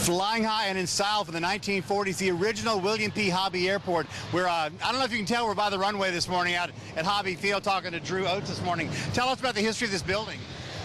Flying high and in style from the 1940s, the original William P. Hobby Airport. We're, I don't know if you can tell, we're by the runway this morning out at Hobby Field talking to Drew Oates this morning. Tell us about the history of this building.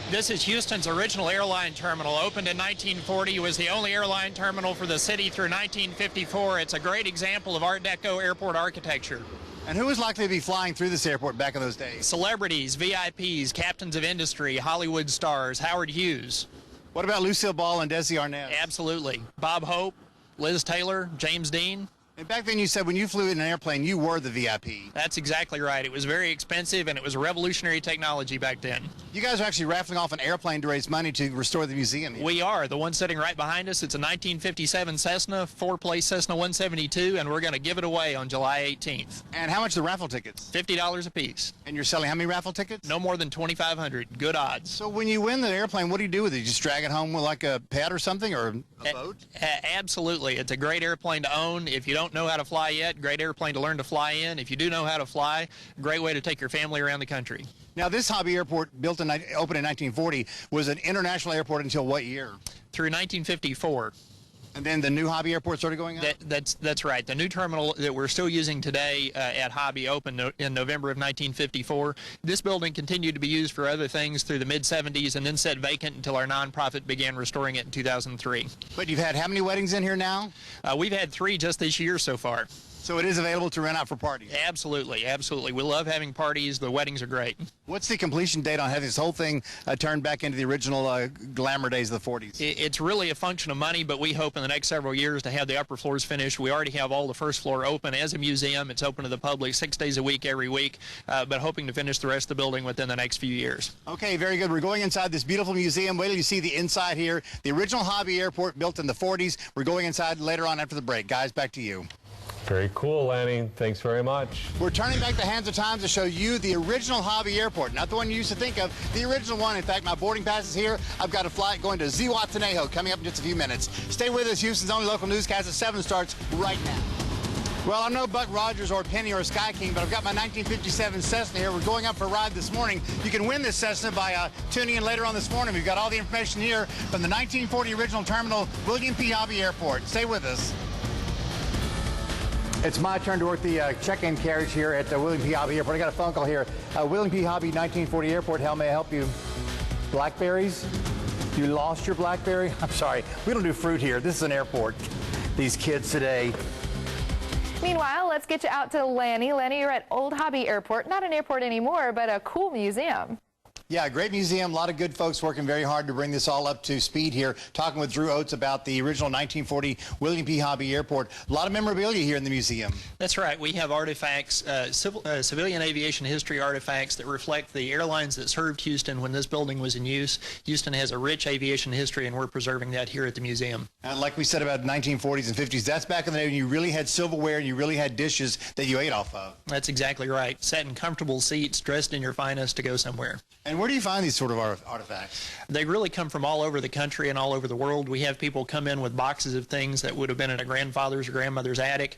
This is Houston's original airline terminal. Opened in 1940, it was the only airline terminal for the city through 1954. It's a great example of Art Deco airport architecture. And who was likely to be flying through this airport back in those days? Celebrities, VIPs, captains of industry, Hollywood stars, Howard Hughes. What about Lucille Ball and Desi Arnaz? Absolutely. Bob Hope, Liz Taylor, James Dean. And back then you said when you flew in an airplane, you were the VIP. That's exactly right. It was very expensive, and it was revolutionary technology back then. You guys are actually raffling off an airplane to raise money to restore the museum here. We are. The one sitting right behind us, it's a 1957 Cessna, four-place Cessna 172, and we're going to give it away on July 18th. And how much are the raffle tickets? $50 a piece. And you're selling how many raffle tickets? No more than 2,500. Good odds. So when you win the airplane, what do you do with it? You just drag it home with like a pet or something, or a boat? Absolutely. It's a great airplane to own. If you don't know how to fly yet, great airplane to learn to fly in. If you do know how to fly, great way to take your family around the country. Now, this Hobby Airport, opened in 1940, was an international airport until what year? Through 1954. And then the new Hobby Airport started going up? That's right. The new terminal that we're still using today at Hobby opened in November of 1954. This building continued to be used for other things through the mid-70s and then sat vacant until our nonprofit began restoring it in 2003. But you've had how many weddings in here now? We've had 3 just this year so far. So it is available to rent out for parties? Absolutely, absolutely. We love having parties. The weddings are great. What's the completion date on having this whole thing turned back into the original glamour days of the 40s? It's really a function of money, but we hope in the next several years to have the upper floors finished. We already have all the first floor open as a museum. It's open to the public 6 days a week, every week, but hoping to finish the rest of the building within the next few years. Okay, very good. We're going inside this beautiful museum. Wait till you see the inside here. The original Hobby Airport built in the 40s. We're going inside later on after the break. Guys, back to you. Very cool, Lanny. Thanks very much. We're turning back the hands of time to show you the original Hobby Airport, not the one you used to think of, the original one. In fact, my boarding pass is here. I've got a flight going to Zihuatanejo coming up in just a few minutes. Stay with us. Houston's only local newscast at 7 starts right now. Well, I'm no Buck Rogers or Penny or Sky King, but I've got my 1957 Cessna here. We're going up for a ride this morning. You can win this Cessna by tuning in later on this morning. We've got all the information here from the 1940 original terminal, William P. Hobby Airport. Stay with us. It's my turn to work the check-in carriage here at William P. Hobby Airport. I got a phone call here. William P. Hobby, 1940 Airport. How may I help you? Blackberries? You lost your Blackberry? I'm sorry. We don't do fruit here. This is an airport. These kids today. Meanwhile, let's get you out to Lanny. Lanny, you're at Old Hobby Airport. Not an airport anymore, but a cool museum. Yeah, great museum. A lot of good folks working very hard to bring this all up to speed here. Talking with Drew Oates about the original 1940 William P. Hobby Airport. A lot of memorabilia here in the museum. That's right. We have artifacts, civilian aviation history artifacts that reflect the airlines that served Houston when this building was in use. Houston has a rich aviation history, and we're preserving that here at the museum. And like we said about 1940s and 50s, that's back in the day when you really had silverware and you really had dishes that you ate off of. That's exactly right. Sat in comfortable seats, dressed in your finest to go somewhere. And where do you find these sort of artifacts? They really come from all over the country and all over the world. We have people come in with boxes of things that would have been in a grandfather's or grandmother's attic.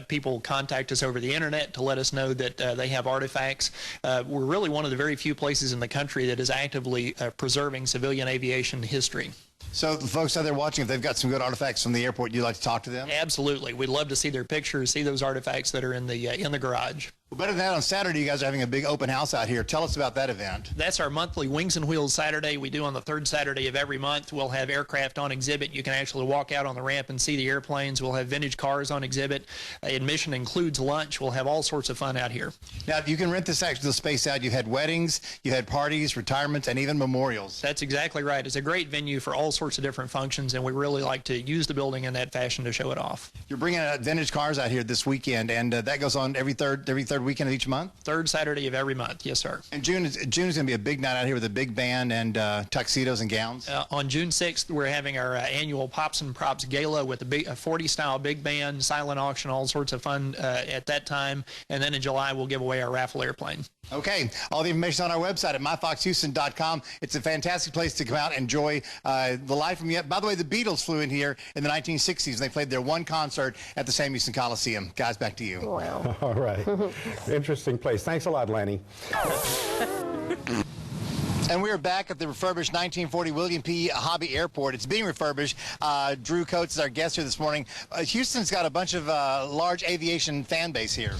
People contact us over the internet to let us know that they have artifacts. We're really one of the very few places in the country that is actively preserving civilian aviation history. So the folks out there watching, if they've got some good artifacts from the airport, you'd like to talk to them? Absolutely. We'd love to see their pictures, see those artifacts that are in the garage. Well, better than that, on Saturday, you guys are having a big open house out here. Tell us about that event. That's our monthly Wings and Wheels Saturday. We do on the 3rd Saturday of every month. We'll have aircraft on exhibit. You can actually walk out on the ramp and see the airplanes. We'll have vintage cars on exhibit. Admission includes lunch. We'll have all sorts of fun out here. Now, you can rent this actual space out. You've had weddings, you've had parties, retirements, and even memorials. That's exactly right. It's a great venue for all sorts of different functions, and we really like to use the building in that fashion to show it off. You're bringing vintage cars out here this weekend, and that goes on every third weekend of each month? 3rd Saturday of every month, yes, sir. And June is going to be a big night out here with a big band and tuxedos and gowns? On June 6th, we're having our annual Pops and Props Gala with a 40-style big band, silent auction, all sorts of fun at that time. And then in July, we'll give away our raffle airplane. Okay, all the information on our website at myfoxhouston.com. It's a fantastic place to come out and enjoy the life from yet. By the way, the Beatles flew in here in the 1960s, and they played their one concert at the Sam Houston Coliseum. Guys, back to you. Wow. All right. Interesting place. Thanks a lot, Lanny. And we are back at the refurbished 1940 William P. Hobby Airport. It's being refurbished. Drew Coates is our guest here this morning. Houston's got a bunch of large aviation fan base here.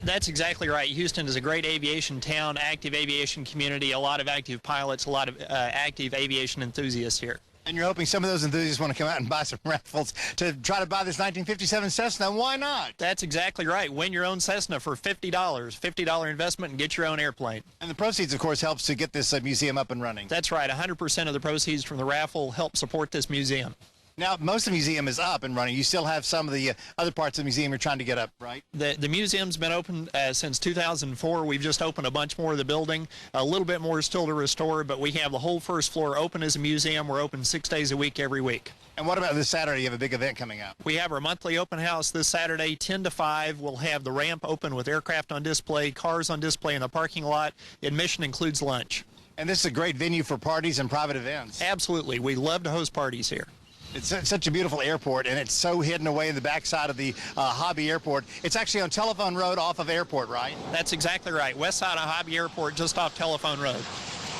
That's exactly right. Houston is a great aviation town, active aviation community, a lot of active pilots, a lot of active aviation enthusiasts here. And you're hoping some of those enthusiasts want to come out and buy some raffles to try to buy this 1957 Cessna. Why not? That's exactly right. Win your own Cessna for $50. $50 investment and get your own airplane. And the proceeds, of course, helps to get this museum up and running. That's right. 100% of the proceeds from the raffle help support this museum. Now, most of the museum is up and running. You still have some of the other parts of the museum you're trying to get up, right? The museum's been open since 2004. We've just opened a bunch more of the building. A little bit more still to restore, but we have the whole first floor open as a museum. We're open 6 days a week, every week. And what about this Saturday? You have a big event coming up. We have our monthly open house this Saturday, 10 to 5. We'll have the ramp open with aircraft on display, cars on display in the parking lot. Admission includes lunch. And this is a great venue for parties and private events. Absolutely. We love to host parties here. It's such a beautiful airport, and it's so hidden away in the backside of the Hobby Airport. It's actually on Telephone Road off of Airport, right? That's exactly right. West side of Hobby Airport, just off Telephone Road.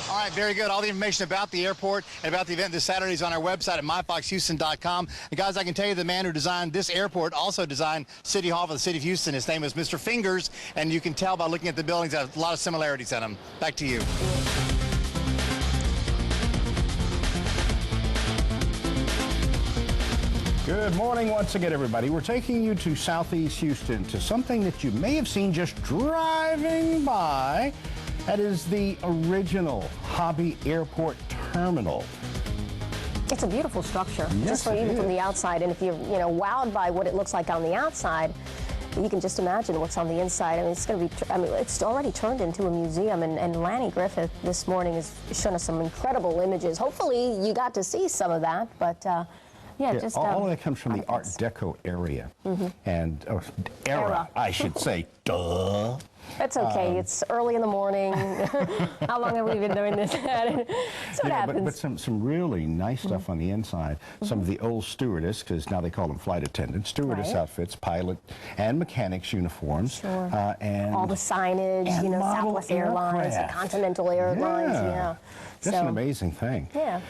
All right, very good. All the information about the airport and about the event this Saturday is on our website at myfoxhouston.com. And guys, I can tell you the man who designed this airport also designed City Hall for the City of Houston. His name is Mr. Fingers, and you can tell by looking at the buildings that have a lot of similarities in them. Back to you. Good morning once again, everybody. We're taking you to Southeast Houston to something that you may have seen just driving by. That is the original Hobby Airport Terminal. It's a beautiful structure, Yes, even from the outside. And if you're, wowed by what it looks like on the outside, you can just imagine what's on the inside. I mean, it's going to be, it's already turned into a museum. And Lanny Griffith this morning has shown us some incredible images. Hopefully you got to see some of that, but yeah, just all of that comes from the Art Deco area. And era, I should say. Duh. That's okay. It's early in the morning. How long have we been doing this? So what happens. But some really nice stuff on the inside. Some of the old stewardess, because now they call them flight attendants, stewardess outfits, pilot and mechanics uniforms. Sure. And all the signage, and Southwest Airlines, and Continental Airlines. Yeah. Just an amazing thing. Yeah.